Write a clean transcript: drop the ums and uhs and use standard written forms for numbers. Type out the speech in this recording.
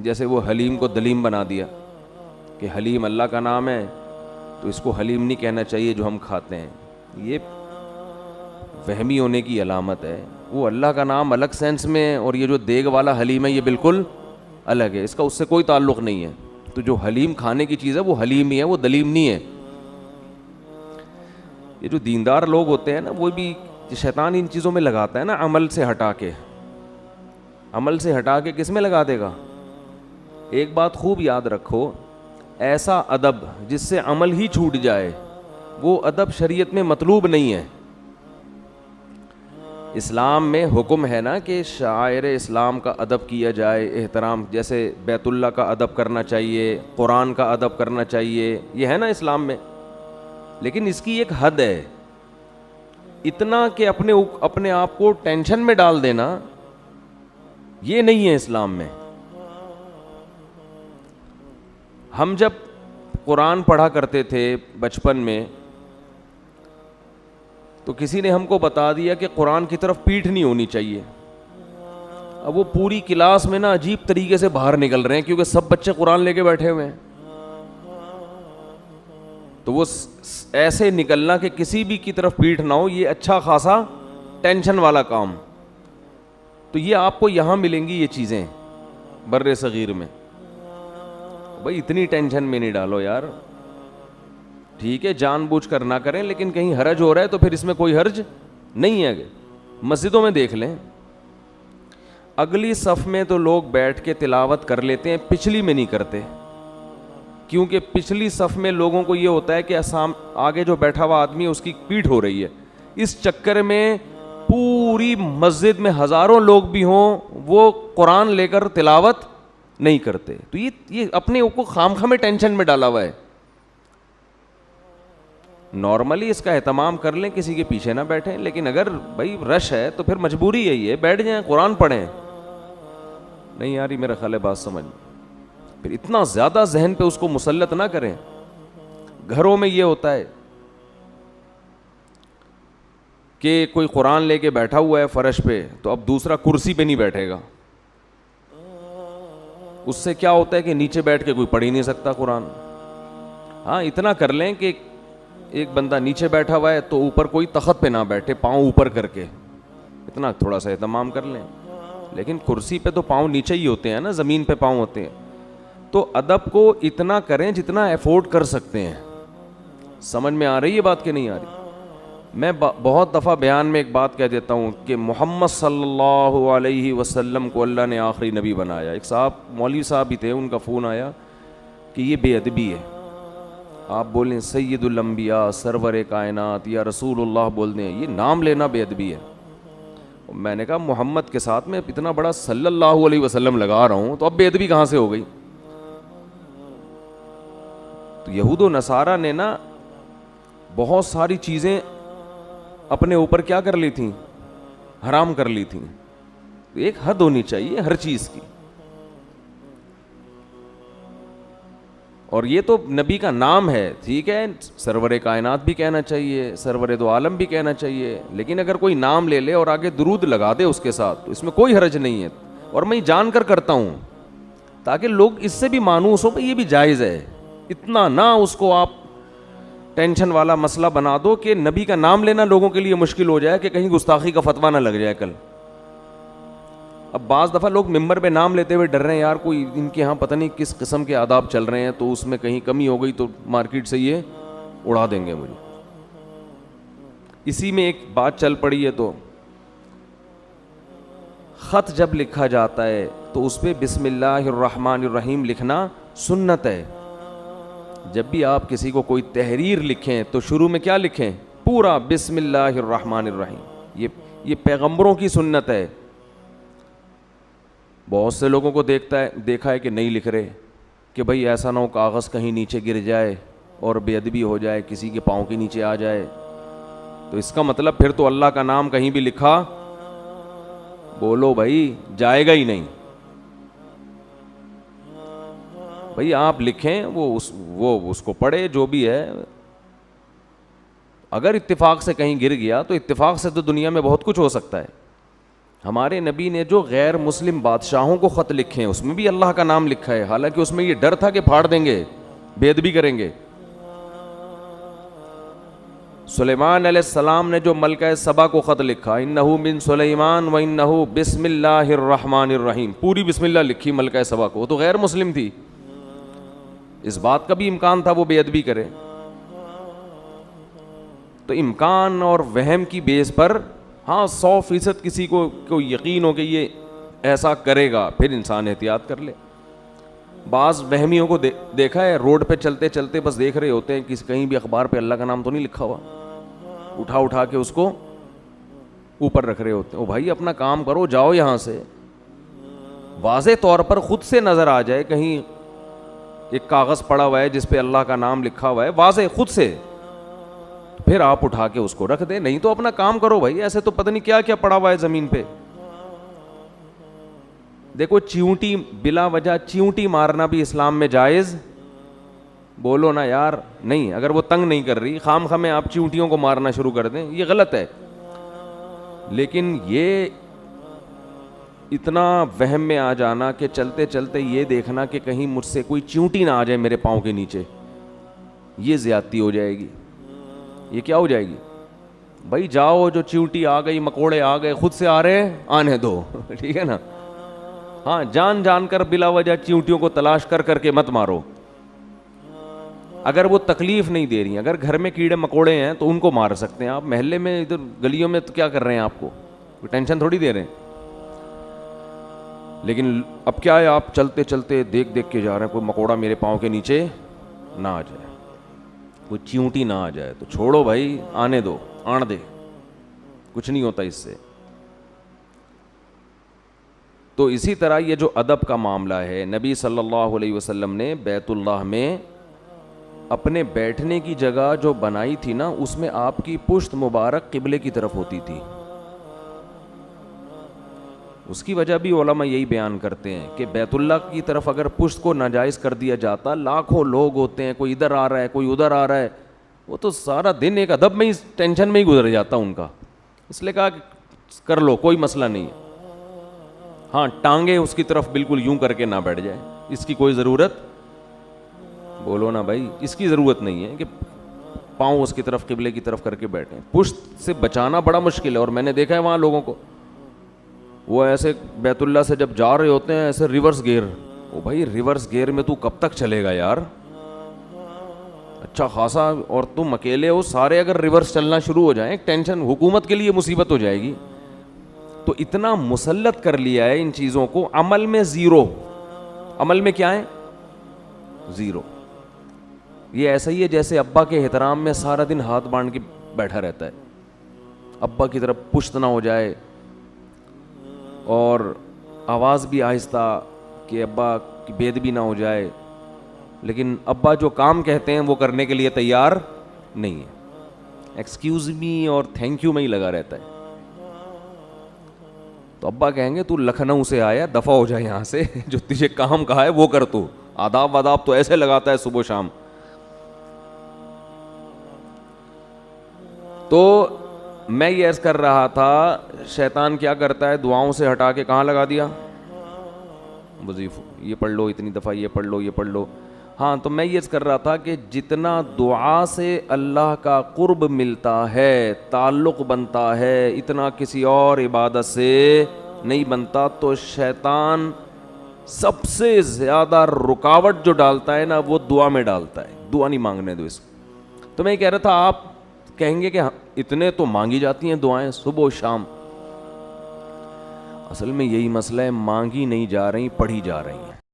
جیسے وہ حلیم کو دلیم بنا دیا کہ حلیم اللہ کا نام ہے تو اس کو حلیم نہیں کہنا چاہیے جو ہم کھاتے ہیں. یہ وہمی ہونے کی علامت ہے. وہ اللہ کا نام الگ سینس میں ہے اور یہ جو دیگ والا حلیم ہے یہ بالکل الگ ہے, اس کا اس سے کوئی تعلق نہیں ہے. تو جو حلیم کھانے کی چیز ہے وہ حلیم ہی ہے, وہ دلیم نہیں ہے. یہ جو دیندار لوگ ہوتے ہیں نا, وہ بھی شیطان ان چیزوں میں لگاتا ہے نا, عمل سے ہٹا کے. عمل سے ہٹا کے کس میں لگا دے گا؟ ایک بات خوب یاد رکھو, ایسا ادب جس سے عمل ہی چھوٹ جائے وہ ادب شریعت میں مطلوب نہیں ہے. اسلام میں حکم ہے نا کہ شاعر اسلام کا ادب کیا جائے, احترام, جیسے بیت اللہ کا ادب کرنا چاہیے, قرآن کا ادب کرنا چاہیے, یہ ہے نا اسلام میں. لیکن اس کی ایک حد ہے, اتنا کہ اپنے آپ کو ٹینشن میں ڈال دینا یہ نہیں ہے اسلام میں. ہم جب قرآن پڑھا کرتے تھے بچپن میں تو کسی نے ہم کو بتا دیا کہ قرآن کی طرف پیٹھ نہیں ہونی چاہیے. اب وہ پوری کلاس میں نا عجیب طریقے سے باہر نکل رہے ہیں کیونکہ سب بچے قرآن لے کے بیٹھے ہوئے ہیں. تو وہ ایسے نکلنا کہ کسی بھی کی طرف پیٹھ نہ ہو, یہ اچھا خاصا ٹینشن والا کام. تو یہ آپ کو یہاں ملیں گی یہ چیزیں بر صغیر میں. بھائی اتنی ٹینشن میں نہیں ڈالو یار, ٹھیک ہے جان بوجھ کر نہ کریں, لیکن کہیں حرج ہو رہا ہے تو پھر اس میں کوئی حرج نہیں ہے. مسجدوں میں دیکھ لیں, اگلی صف میں تو لوگ بیٹھ کے تلاوت کر لیتے ہیں, پچھلی میں نہیں کرتے, کیونکہ پچھلی صف میں لوگوں کو یہ ہوتا ہے کہ آگے جو بیٹھا ہوا آدمی ہے اس کی پیٹھ ہو رہی ہے. اس چکر میں پوری مسجد میں ہزاروں لوگ بھی ہوں وہ قرآن لے کر تلاوت نہیں کرتے. تو یہ اپنے کو خامخواہ میں ٹینشن میں ڈالا ہوا ہے. نارملی اس کا اہتمام کر لیں, کسی کے پیچھے نہ بیٹھیں, لیکن اگر بھائی رش ہے تو پھر مجبوری ہے, یہ بیٹھ جائیں قرآن پڑھیں. نہیں یار یہ میرا خیال ہے بات سمجھ, پھر اتنا زیادہ ذہن پہ اس کو مسلط نہ کریں. گھروں میں یہ ہوتا ہے کہ کوئی قرآن لے کے بیٹھا ہوا ہے فرش پہ, تو اب دوسرا کرسی پہ نہیں بیٹھے گا. اس سے کیا ہوتا ہے کہ نیچے بیٹھ کے کوئی پڑھ ہی نہیں سکتا قرآن. ہاں اتنا کر لیں کہ ایک بندہ نیچے بیٹھا ہوا ہے تو اوپر کوئی تخت پہ نہ بیٹھے, پاؤں اوپر کر کے, اتنا تھوڑا سا اہتمام کر لیں. لیکن کرسی پہ تو پاؤں نیچے ہی ہوتے ہیں نا, زمین پہ پاؤں ہوتے ہیں. تو ادب کو اتنا کریں جتنا افورڈ کر سکتے ہیں. سمجھ میں آ رہی ہے بات کہ نہیں آ رہی؟ میں بہت دفعہ بیان میں ایک بات کہہ دیتا ہوں کہ محمد صلی اللہ علیہ وسلم کو اللہ نے آخری نبی بنایا. ایک صاحب مولوی صاحب بھی تھے, ان کا فون آیا کہ یہ بے ادبی ہے. آپ بولیں سید الانبیاء, سرور کائنات, یا رسول اللہ بول دیں, یہ نام لینا بے ادبی ہے. میں نے کہا محمد کے ساتھ میں اتنا بڑا صلی اللہ علیہ وسلم لگا رہا ہوں تو اب بے ادبی کہاں سے ہو گئی؟ تو یہود و نصارہ نے نا بہت ساری چیزیں اپنے اوپر کیا کر لی تھیں, حرام کر لی تھیں. ایک حد ہونی چاہیے ہر چیز کی. اور یہ تو نبی کا نام ہے, ٹھیک ہے, سرور کائنات بھی کہنا چاہیے, سرور دو عالم بھی کہنا چاہیے, لیکن اگر کوئی نام لے لے اور آگے درود لگا دے اس کے ساتھ تو اس میں کوئی حرج نہیں ہے. اور میں جان کر کرتا ہوں تاکہ لوگ اس سے بھی مانوس ہو کہ یہ بھی جائز ہے. اتنا نہ اس کو آپ ٹینشن والا مسئلہ بنا دو کہ نبی کا نام لینا لوگوں کے لیے مشکل ہو جائے کہ کہیں گستاخی کا فتویٰ نہ لگ جائے کل. اب بعض دفعہ لوگ ممبر پہ نام لیتے ہوئے ڈر رہے ہیں, یار کوئی ان کے ہاں پتہ نہیں کس قسم کے آداب چل رہے ہیں, تو اس میں کہیں کمی ہو گئی تو مارکیٹ سے یہ اڑا دیں گے مجھے. اسی میں ایک بات چل پڑی ہے, تو خط جب لکھا جاتا ہے تو اس پہ بسم اللہ الرحمن الرحیم لکھنا سنت ہے. جب بھی آپ کسی کو کوئی تحریر لکھیں تو شروع میں کیا لکھیں؟ پورا بسم اللہ الرحمن الرحیم. یہ پیغمبروں کی سنت ہے. بہت سے لوگوں کو دیکھا ہے کہ نہیں لکھ رہے, کہ بھائی ایسا نہ ہو کاغذ کہیں نیچے گر جائے اور بے ادبی ہو جائے, کسی کے پاؤں کے نیچے آ جائے. تو اس کا مطلب پھر تو اللہ کا نام کہیں بھی لکھا, بولو بھائی, جائے گا ہی نہیں. بھائی آپ لکھیں, وہ اس کو پڑھے جو بھی ہے. اگر اتفاق سے کہیں گر گیا تو اتفاق سے تو دنیا میں بہت کچھ ہو سکتا ہے. ہمارے نبی نے جو غیر مسلم بادشاہوں کو خط لکھے ہیں اس میں بھی اللہ کا نام لکھا ہے، حالانکہ اس میں یہ ڈر تھا کہ پھاڑ دیں گے، بے ادبی کریں گے۔ سلیمان علیہ السلام نے جو ملکہ سبا کو خط لکھا، انہو من سلیمان و انہو بسم اللہ الرحمن الرحیم، پوری بسم اللہ لکھی ملکہ سبا کو، وہ تو غیر مسلم تھی، اس بات کا بھی امکان تھا وہ بے ادبی کرے۔ تو امکان اور وہم کی بیس پر ہاں 100% کسی کو یقین ہو کہ یہ ایسا کرے گا، پھر انسان احتیاط کر لے۔ بعض وہمیوں کو دیکھا ہے روڈ پہ چلتے چلتے بس دیکھ رہے ہوتے ہیں کہ کہیں بھی اخبار پہ اللہ کا نام تو نہیں لکھا ہوا، اٹھا کے اس کو اوپر رکھ رہے ہوتے ہیں۔ او بھائی اپنا کام کرو، جاؤ یہاں سے۔ واضح طور پر خود سے نظر آ جائے کہیں ایک کاغذ پڑا ہوا ہے جس پہ اللہ کا نام لکھا ہوا ہے، واضح خود سے، پھر آپ اٹھا کے اس کو رکھ دیں، نہیں تو اپنا کام کرو بھائی، ایسے تو پتہ نہیں کیا کیا پڑا ہوا ہے زمین پہ۔ دیکھو چیونٹی، بلا وجہ چیونٹی مارنا بھی اسلام میں جائز، بولو نا یار، نہیں، اگر وہ تنگ نہیں کر رہی، خام خامے آپ چیونٹیوں کو مارنا شروع کر دیں، یہ غلط ہے۔ لیکن یہ اتنا وہم میں آ جانا کہ چلتے چلتے یہ دیکھنا کہ کہیں مجھ سے کوئی چیونٹی نہ آ جائے میرے پاؤں کے نیچے، یہ زیادتی ہو جائے گی۔ یہ کیا ہو جائے گی؟ بھائی جاؤ، جو چیونٹی آ گئی، مکوڑے آ گئے، خود سے آ رہے ہیں، آنے دو، ٹھیک ہے نا۔ ہاں جان کر بلا وجہ چیونٹیوں کو تلاش کر کے مت مارو، اگر وہ تکلیف نہیں دے رہی ہیں۔ اگر گھر میں کیڑے مکوڑے ہیں تو ان کو مار سکتے ہیں آپ، محلے میں ادھر گلیوں میں تو کیا کر رہے ہیں، آپ کو کوئی ٹینشن تھوڑی دے رہے ہیں۔ لیکن اب کیا ہے، آپ چلتے چلتے دیکھ کے جا رہے ہیں، کوئی مکوڑا میرے پاؤں کے نیچے نہ آ جائے، کوئی چیونٹی نہ آ جائے، تو چھوڑو بھائی، آنے دو، آن دے، کچھ نہیں ہوتا اس سے۔ تو اسی طرح یہ جو ادب کا معاملہ ہے، نبی صلی اللہ علیہ وسلم نے بیت اللہ میں اپنے بیٹھنے کی جگہ جو بنائی تھی نا، اس میں آپ کی پشت مبارک قبلے کی طرف ہوتی تھی۔ اس کی وجہ بھی علماء یہی بیان کرتے ہیں کہ بیت اللہ کی طرف اگر پشت کو ناجائز کر دیا جاتا، لاکھوں لوگ ہوتے ہیں، کوئی ادھر آ رہا ہے، کوئی ادھر آ رہا ہے، وہ تو سارا دن ایک ادب میں ہی، ٹینشن میں ہی گزر جاتا ان کا۔ اس لیے کہا کہ کر لو، کوئی مسئلہ نہیں ہے۔ ہاں ٹانگیں اس کی طرف بالکل یوں کر کے نہ بیٹھ جائے، اس کی کوئی ضرورت، بولو نا بھائی، اس کی ضرورت نہیں ہے کہ پاؤں اس کی طرف قبلے کی طرف کر کے بیٹھیں۔ پشت سے بچانا بڑا مشکل ہے، اور میں نے دیکھا ہے وہاں لوگوں کو، وہ ایسے بیت اللہ سے جب جا رہے ہوتے ہیں ایسے ریورس گیئر، او بھائی ریورس گیئر میں تو کب تک چلے گا یار، اچھا خاصا، اور تم اکیلے ہو، سارے اگر ریورس چلنا شروع ہو جائیں، ٹینشن، حکومت کے لیے مصیبت ہو جائے گی۔ تو اتنا مسلط کر لیا ہے ان چیزوں کو، عمل میں زیرو، عمل میں کیا ہے؟ زیرو۔ یہ ایسا ہی ہے جیسے ابا کے احترام میں سارا دن ہاتھ باندھ کے بیٹھا رہتا ہے، ابا کی طرف پشت نہ ہو جائے، اور آواز بھی آہستہ کہ ابا کی بے ادبی نہ ہو جائے، لیکن ابا جو کام کہتے ہیں وہ کرنے کے لیے تیار نہیں ہے، ایکسکیوز می اور تھینک یو میں ہی لگا رہتا ہے۔ تو ابا کہیں گے تو لکھنؤ سے آیا، دفع ہو جائے یہاں سے، جو تجھے کام کہا ہے وہ کر، تو آداب واداب تو ایسے لگاتا ہے صبح شام۔ تو میں یہ عرض کر رہا تھا، شیطان کیا کرتا ہے، دعاؤں سے ہٹا کے کہاں لگا دیا، وظیفہ، یہ پڑھ لو اتنی دفعہ، یہ پڑھ لو، یہ پڑھ لو۔ ہاں تو میں یہ عرض کر رہا تھا کہ جتنا دعا سے اللہ کا قرب ملتا ہے، تعلق بنتا ہے، اتنا کسی اور عبادت سے نہیں بنتا۔ تو شیطان سب سے زیادہ رکاوٹ جو ڈالتا ہے نا، وہ دعا میں ڈالتا ہے، دعا نہیں مانگنے دو اس کو۔ تو میں یہ کہہ رہا تھا، آپ کہیں گے کہ اتنے تو مانگی جاتی ہیں دعائیں صبح و شام، اصل میں یہی مسئلہ ہے، مانگی نہیں جا رہی، پڑھی جا رہی ہیں۔